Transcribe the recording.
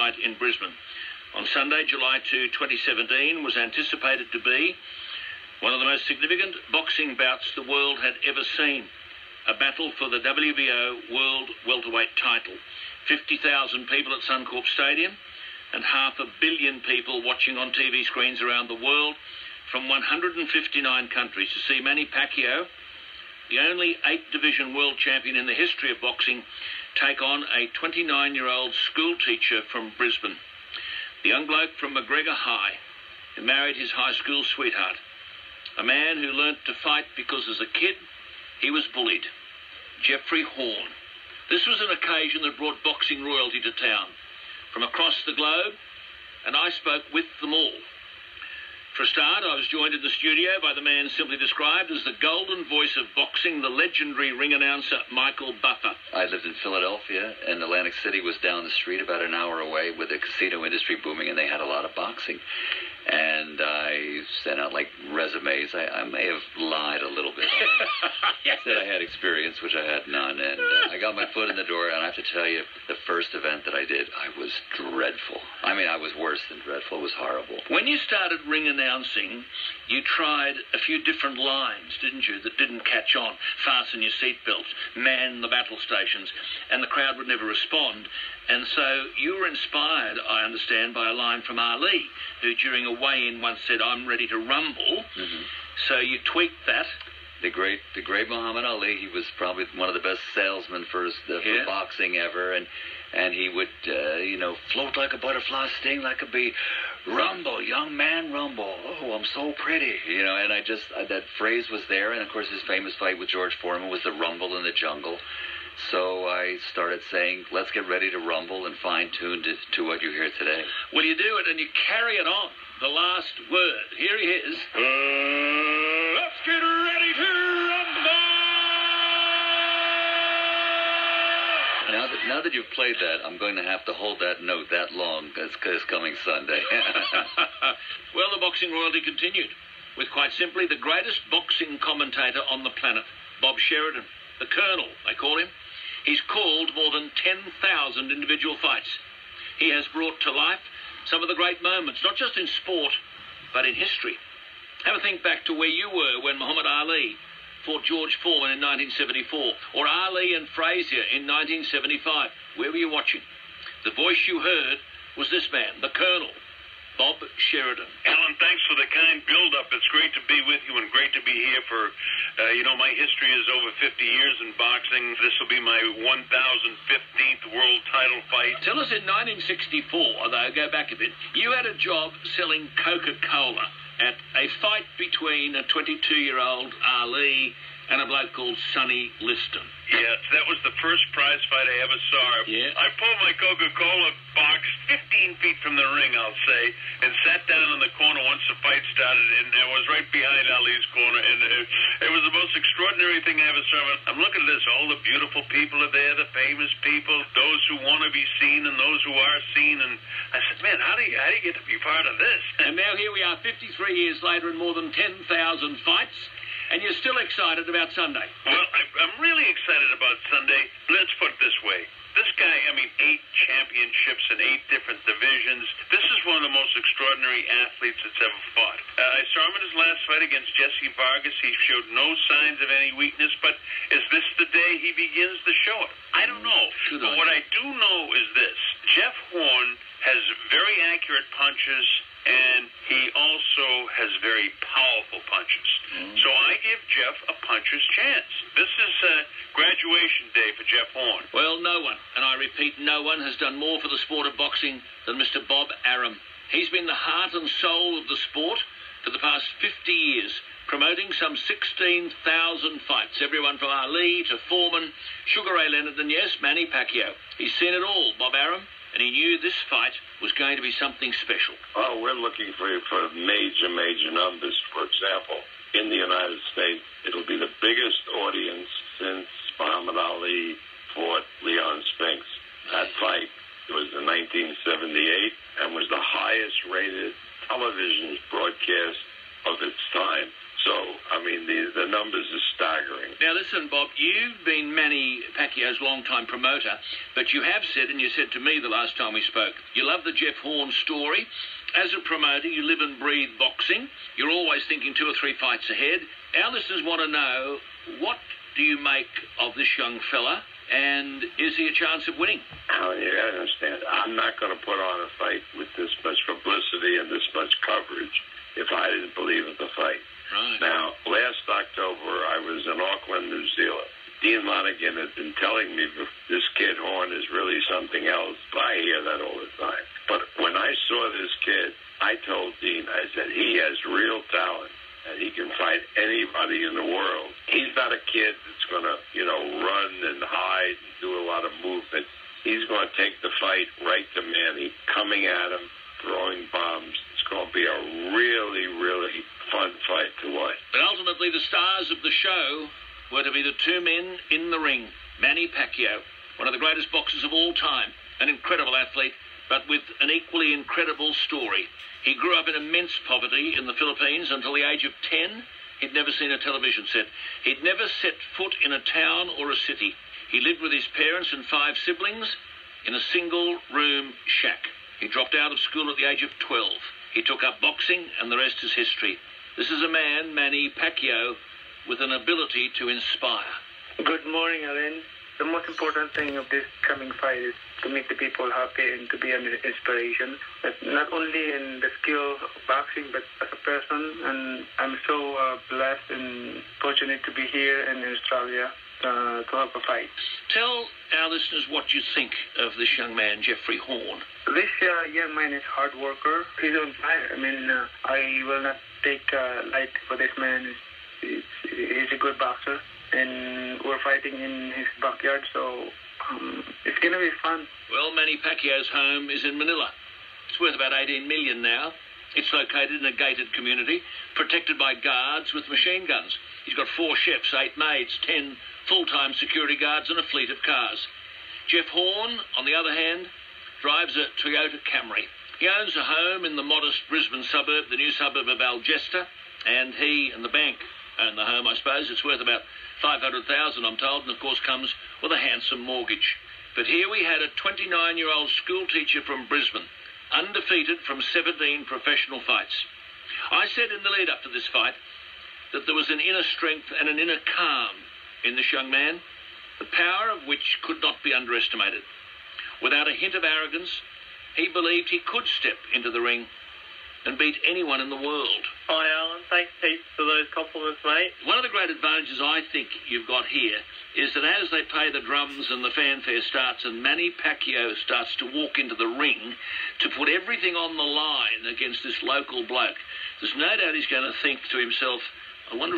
fight in Brisbane. On Sunday, July 2, 2017, was anticipated to be one of the most significant boxing bouts the world had ever seen. A battle for the WBO World Welterweight title. 50,000 people at Suncorp Stadium and 500 million people watching on TV screens around the world from 159 countries to see Manny Pacquiao, the only 8-division world champion in the history of boxing, take on a 29-year-old school teacher from Brisbane. The young bloke from McGregor High, who married his high school sweetheart. A man who learnt to fight because as a kid he was bullied. Jeffrey Horn. This was an occasion that brought boxing royalty to town from across the globe, and I spoke with them all. For a start, I was joined in the studio by the man simply described as the golden voice of boxing, the legendary ring announcer, Michael Buffer. I lived in Philadelphia, and Atlantic City was down the street about an hour away with the casino industry booming, and they had a lot of boxing. And I sent out, like, resumes. I may have lied a little bit. I said I had experience, which I had none, and I got my foot in the door, and I have to tell you, the first event that I did, I was dreadful. I mean, I was worse than dreadful. It was horrible. When you started ring announcing, you tried a few different lines, didn't you, that didn't catch on? Fasten your seatbelts, man the battle stations, and the crowd would never respond. And so you were inspired, I understand, by a line from Ali, who during a weigh-in once said, "I'm ready to rumble." Mm-hmm. So you tweaked that. The great Muhammad Ali, he was probably one of the best salesmen for boxing ever, and he would, float like a butterfly, sting like a bee, rumble, young man, rumble. Oh, I'm so pretty, and that phrase was there, and of course his famous fight with George Foreman was the rumble in the jungle. So I started saying, let's get ready to rumble and fine-tune to what you hear today. Well, you do it and you carry it on. The last word. Here he is. Let's get ready to rumble! Now that you've played that, I'm going to have to hold that note that long this coming Sunday. Well, the boxing royalty continued with, quite simply, the greatest boxing commentator on the planet, Bob Sheridan. The Colonel, they call him. He's called more than 10,000 individual fights. He has brought to life some of the great moments, not just in sport, but in history. Have a think back to where you were when Muhammad Ali fought George Foreman in 1974, or Ali and Frazier in 1975. Where were you watching? The voice you heard was this man, the Colonel, Bob Sheridan. Alan, thanks for the kind build-up. It's great to be with you and great to be here for, my history is over 50 years in boxing. This will be my 1,015th world title fight. Tell us, in 1964, although go back a bit, you had a job selling Coca-Cola at a fight between a 22-year-old Ali and a bloke called Sonny Liston. Yes, that was the first prize fight I ever saw. Yeah. I pulled my Coca-Cola box 15 feet from the ring, I'll say, and sat down in the corner once the fight started, and I was right behind Ali's corner, and it was the most extraordinary thing I ever saw. I'm looking at this, all the beautiful people are there, the famous people, those who want to be seen and those who are seen, and I said, man, how do you get to be part of this? And now here we are 53 years later and more than 10,000 fights. And you're still excited about Sunday? Well, I'm really excited about Sunday. Let's put it this way. This guy, 8 championships in 8 different divisions. This is one of the most extraordinary athletes that's ever fought. I saw him in his last fight against Jesse Vargas. He showed no signs of any weakness, but is this the day he begins to show it? I don't know. But what I do know is this. Jeff Horn has very accurate punches, and he also has very powerful punches. So I give Jeff a puncher's chance. This is graduation day for Jeff Horn. Well, no one, and I repeat, no one has done more for the sport of boxing than Mr. Bob Arum. He's been the heart and soul of the sport for the past 50 years, promoting some 16,000 fights, everyone from Ali to Foreman, Sugar Ray Leonard, and yes, Manny Pacquiao. He's seen it all, Bob Arum, and he knew this fight was going to be something special. Oh, we're looking for major numbers. For example, in the United States, it'll be the biggest audience since Muhammad Ali fought Leon Spinks. That fight was in 1978 and was the highest rated television broadcast of its time. So So, I mean, the numbers are staggering. Now, listen, Bob, you've been Manny Pacquiao's long-time promoter, but you have said, and you said to me the last time we spoke, you love the Jeff Horn story. As a promoter, you live and breathe boxing. You're always thinking 2 or 3 fights ahead. Our listeners want to know, what do you make of this young fella, and is he a chance of winning? Alan, you got to understand, I'm not going to put on a fight with this much publicity and this much coverage if I didn't believe in the fight. Right. Now, last October, I was in Auckland, New Zealand. Dean Lonergan had been telling me this kid Horn is really something else. I hear that all the time. But when I saw this kid, I told Dean, I said, he has real talent, and he can fight anybody in the world. He's not a kid that's going to, run and hide and do a lot of movement. He's going to take the fight right to Manny, coming at him, throwing bombs. It's going to be a really, really fun fight to watch. But ultimately, the stars of the show were to be the 2 men in the ring. Manny Pacquiao, one of the greatest boxers of all time, an incredible athlete, but with an equally incredible story. He grew up in immense poverty in the Philippines until the age of 10. He'd never seen a television set. He'd never set foot in a town or a city. He lived with his parents and 5 siblings in a single-room shack. He dropped out of school at the age of 12. He took up boxing, and the rest is history. This is a man, Manny Pacquiao, with an ability to inspire. Good morning, Alan. The most important thing of this coming fight is to make the people happy and to be an inspiration. But not only in the skill of boxing, but as a person. And I'm so blessed and fortunate to be here in Australia to have a fight. Tell our listeners what you think of this young man, Jeffrey Horn. This young man is a hard worker. He's on fire. I mean, I will not take light for this man. He's a good boxer, and we're fighting in his backyard, so it's going to be fun. Well, Manny Pacquiao's home is in Manila. It's worth about $18 million now. It's located in a gated community, protected by guards with machine guns. He's got 4 chefs, 8 maids, 10 full-time security guards, and a fleet of cars. Jeff Horn, on the other hand, drives a Toyota Camry. He owns a home in the modest Brisbane suburb, the new suburb of Algesta, and he and the bank own the home, I suppose. It's worth about $500,000, I'm told, and of course comes with a handsome mortgage. But here we had a 29-year-old school teacher from Brisbane, undefeated from 17 professional fights. I said in the lead-up to this fight that there was an inner strength and an inner calm in this young man, the power of which could not be underestimated. Without a hint of arrogance, he believed he could step into the ring and beat anyone in the world. Hi, Alan. Thanks heaps for those compliments, mate. One of the great advantages I think you've got here is that as they play the drums and the fanfare starts and Manny Pacquiao starts to walk into the ring to put everything on the line against this local bloke, there's no doubt he's going to think to himself, I wonder if